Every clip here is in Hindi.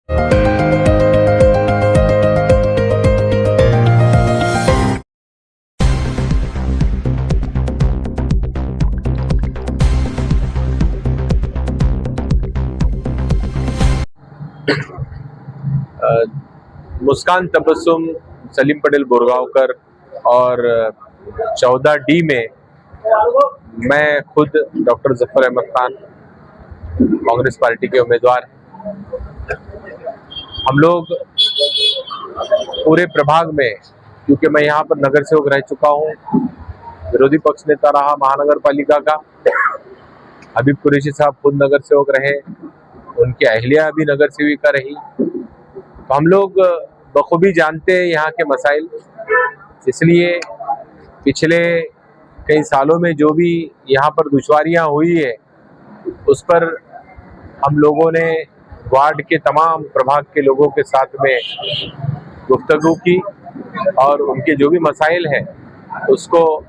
मुस्कान तबस्सुम, सलीम पटेल बोरगांवकर और 14D में मैं खुद डॉक्टर जफर अहमद खान कांग्रेस पार्टी के उम्मीदवार हैं। हम लोग पूरे प्रभाग में, क्योंकि मैं यहाँ पर नगर सेवक रह चुका हूँ, विरोधी पक्ष नेता रहा महानगर पालिका का, हबीब कुरैशी साहब खुद नगर सेवक रहे, उनकी अहलिया भी नगर सेविका रही, तो हम लोग बखूबी जानते हैं यहाँ के मसाइल। इसलिए पिछले कई सालों में जो भी यहाँ पर दुश्वारियाँ हुई है, उस पर हम लोगों ने वार्ड के तमाम प्रभाग के लोगों के साथ में गुफ्तगू की और उनके जो भी मसाइल हैं उसको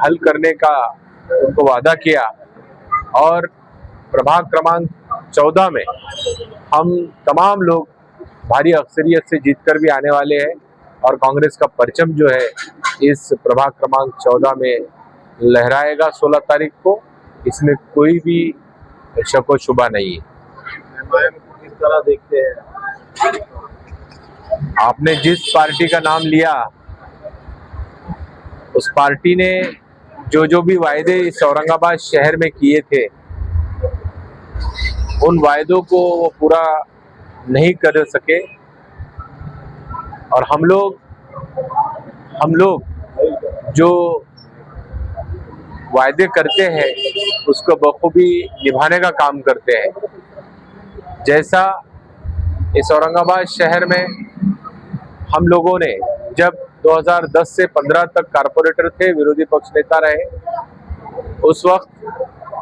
हल करने का उनको वादा किया। और प्रभाग क्रमांक 14 में हम तमाम लोग भारी अक्सरियत से जीतकर भी आने वाले हैं और कांग्रेस का परचम जो है इस प्रभाग क्रमांक 14 में लहराएगा 16 तारीख को। इसमें कोई भी शक व शुबा नहीं है। किस तरह देखते हैं? आपने जिस पार्टी का नाम लिया, उस पार्टी ने जो भी वायदे इस औरंगाबाद शहर में किए थे, उन वायदों को वो पूरा नहीं कर सके। और हम लोग जो वायदे करते हैं उसको बखूबी निभाने का काम करते हैं। जैसा इस औरंगाबाद शहर में हम लोगों ने जब 2010 से 15 तक कारपोरेटर थे, विरोधी पक्ष नेता रहे, उस वक्त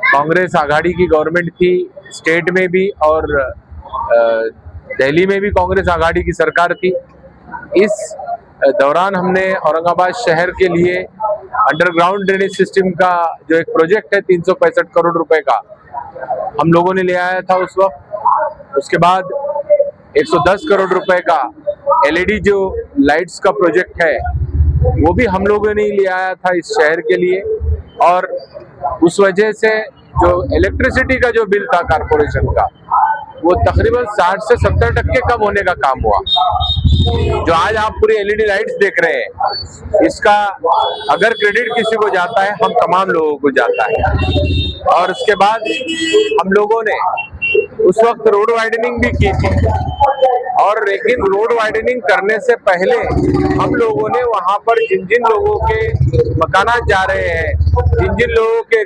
कांग्रेस आघाड़ी की गवर्नमेंट थी, स्टेट में भी और दिल्ली में भी कांग्रेस आघाड़ी की सरकार थी। इस दौरान हमने औरंगाबाद शहर के लिए अंडरग्राउंड ड्रेनेज सिस्टम का जो एक प्रोजेक्ट है 365 करोड़ रुपए का, हम लोगों ने ले आया था उस वक्त। उसके बाद 110 करोड़ रुपए का LED जो लाइट्स का प्रोजेक्ट है वो भी हम लोगों ने ले आया था इस शहर के लिए। और उस वजह से जो इलेक्ट्रिसिटी का जो बिल था कारपोरेशन का, वो तकरीबन 60 से 70% कम होने का काम हुआ। जो आज आप पूरी LED लाइट्स देख रहे हैं, इसका अगर क्रेडिट किसी को जाता है, हम तमाम लोगों को जाता है। और उसके बाद हम लोगों ने उस वक्त रोड वाइडनिंग भी की थी, और लेकिन रोड वाइडनिंग करने से पहले हम लोगों ने वहां पर जिन जिन लोगों के मकानात जा रहे हैं, जिन जिन लोगों के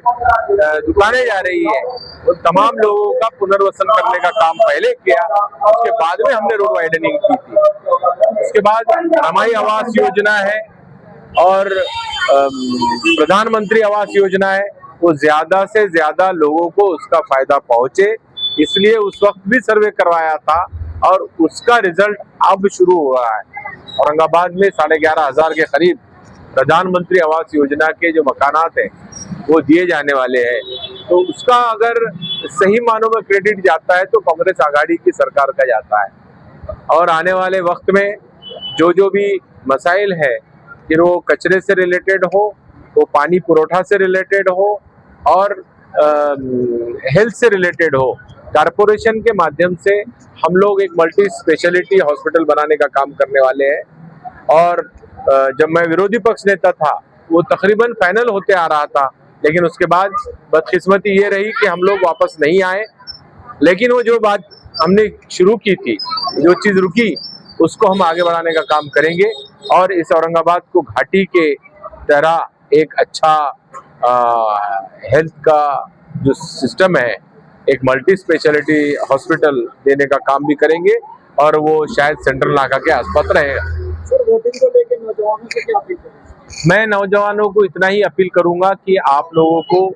दुकानें जा रही है, उन तमाम लोगों का पुनर्वसन करने का काम पहले किया। उसके बाद में हमने रोड वाइडनिंग की थी। उसके बाद हमारी आवास योजना है और प्रधानमंत्री आवास योजना है, वो ज्यादा से ज्यादा लोगों को उसका फायदा पहुंचे, इसलिए उस वक्त भी सर्वे करवाया था और उसका रिजल्ट अब शुरू हुआ है। औरंगाबाद में 11,500 के करीब प्रधानमंत्री आवास योजना के जो मकानात हैं वो दिए जाने वाले हैं। तो उसका अगर सही मानों में क्रेडिट जाता है तो कांग्रेस आघाड़ी की सरकार का जाता है। और आने वाले वक्त में जो भी मसाइल है, फिर वो कचरे से रिलेटेड हो, वो पानी पुरोठा से रिलेटेड हो और हेल्थ से रिलेटेड हो, कारपोरेशन के माध्यम से हम लोग एक मल्टी स्पेशलिटी हॉस्पिटल बनाने का काम करने वाले हैं। और जब मैं विरोधी पक्ष नेता था, वो तकरीबन फाइनल होते आ रहा था, लेकिन उसके बाद बदकिस्मती ये रही कि हम लोग वापस नहीं आए। लेकिन वो जो बात हमने शुरू की थी, जो चीज़ रुकी, उसको हम आगे बढ़ाने का काम करेंगे और इस औरंगाबाद को घाटी के तरह एक अच्छा हेल्थ का जो सिस्टम है, एक मल्टी स्पेशलिटी हॉस्पिटल देने का काम भी करेंगे और वो शायद सेंट्रल नाका के आसपास रहेगा। सर, वोटिंग को लेकर नौजवानों से क्या अपील करेंगे? मैं नौजवानों को इतना ही अपील करूंगा कि आप लोगों को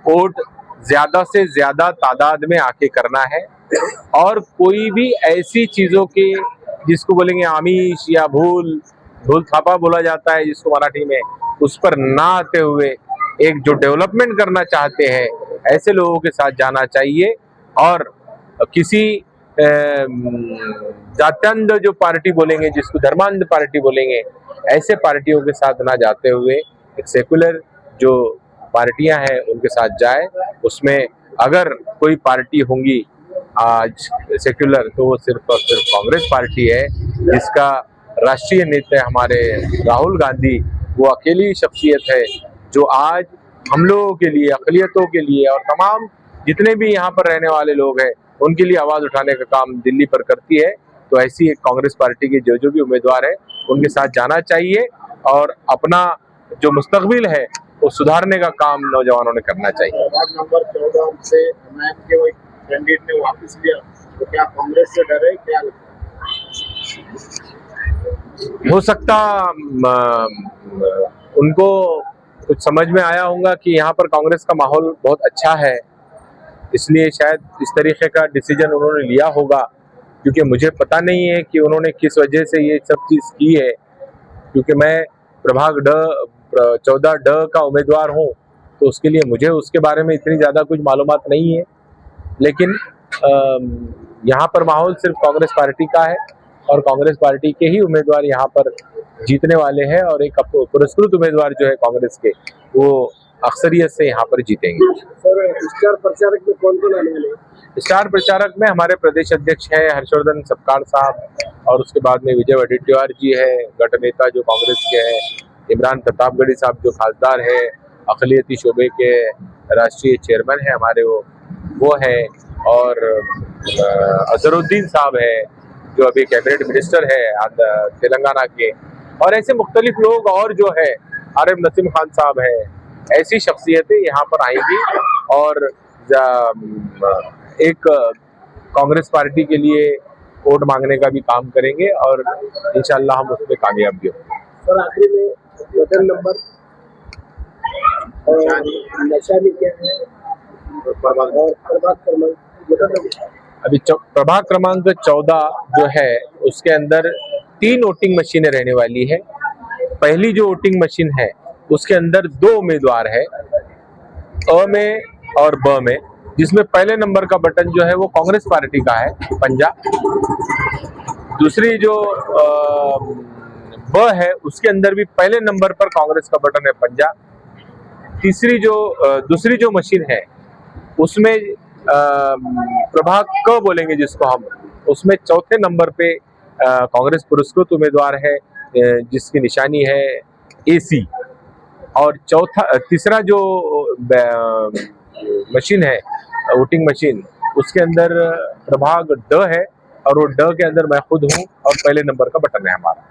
वोट ज्यादा से ज्यादा तादाद में आके करना है और कोई भी ऐसी चीजों के, जिसको बोलेंगे आमिष या भूल थापा बोला जाता है जिसको मराठी में, उस पर ना आते हुए एक जो डेवलपमेंट करना चाहते हैं ऐसे लोगों के साथ जाना चाहिए। और किसी जात्यांध जो पार्टी बोलेंगे, जिसको धर्मांध पार्टी बोलेंगे, ऐसे पार्टियों के साथ ना जाते हुए एक सेकुलर जो पार्टियां हैं उनके साथ जाए। उसमें अगर कोई पार्टी होंगी आज सेक्युलर, तो वो सिर्फ और सिर्फ कांग्रेस पार्टी है, जिसका राष्ट्रीय नेता हमारे राहुल गांधी, वो अकेली शख्सियत है जो आज हम लोगों के लिए, अक़लियतों के लिए और तमाम जितने भी यहाँ पर रहने वाले लोग हैं उनके लिए आवाज़ उठाने का काम दिल्ली पर करती है। तो ऐसी एक कांग्रेस पार्टी के जो भी उम्मीदवार है उनके साथ जाना चाहिए और अपना जो मुस्तकबिल है वो सुधारने का काम नौजवानों ने करना चाहिए। वार्ड नंबर 14 से एमआईएम के वो कैंडिडेट ने वापस लिया, तो क्या कांग्रेस से डर है? क्या हो सकता उनको कुछ समझ में आया होगा कि यहाँ पर कांग्रेस का माहौल बहुत अच्छा है, इसलिए शायद इस तरीके का डिसीजन उन्होंने लिया होगा। क्योंकि मुझे पता नहीं है कि उन्होंने किस वजह से ये सब चीज़ की है, क्योंकि मैं प्रभाग 14 का उम्मीदवार हूँ, तो उसके लिए मुझे उसके बारे में इतनी ज़्यादा कुछ मालूमात नहीं है। लेकिन यहाँ पर माहौल सिर्फ कांग्रेस पार्टी का है और कांग्रेस पार्टी के ही उम्मीदवार यहाँ पर जीतने वाले हैं और एक पुरस्कृत उम्मीदवार जो है कांग्रेस के, वो अक्सरियत से यहाँ पर जीतेंगे। सर, स्टार प्रचारक में कौन कौन आने वाले हैं? स्टार प्रचारक में हमारे प्रदेश अध्यक्ष हैं हर्षवर्धन सपकाल साहब, और उसके बाद में विजय वडेट्टीवार जी है, गठ नेता जो कांग्रेस के हैं, इमरान प्रतापगढ़ी साहब जो खासदार है, अक़लियती शोबे के राष्ट्रीय चेयरमैन है हमारे वो है, और अजहरुद्दीन साहब है जो अभी कैबिनेट मिनिस्टर है तेलंगाना के, और ऐसे मुख्तलिफ लोग और जो है आरिफ नसीम खान साहब है। ऐसी शख्सियतें यहाँ पर आएंगी और एक कांग्रेस पार्टी के लिए वोट मांगने का भी काम करेंगे और इंशाल्लाह हम उसमें कामयाब भी होंगे। सर, आखिरी में बटन नंबर और निशानी क्या है और प्रभाग क्रमांक? अभी प्रभाग क्रमांक 14 जो है उसके अंदर 3 वोटिंग मशीनें रहने वाली है। पहली जो वोटिंग मशीन है उसके अंदर 2 उम्मीदवार है, अ में और ब में, जिसमें पहले नंबर का बटन जो है वो कांग्रेस पार्टी का है, पंजा। दूसरी जो ब है उसके अंदर भी पहले नंबर पर कांग्रेस का बटन है, पंजा। दूसरी जो मशीन है उसमें प्रभाग क बोलेंगे जिसको हम, उसमें चौथे नंबर पे कांग्रेस पुरस्कृत उम्मीदवार है जिसकी निशानी है AC, और तीसरा जो मशीन है वोटिंग मशीन उसके अंदर प्रभाग ड है और वो ड के अंदर मैं खुद हूँ और पहले नंबर का बटन है हमारा।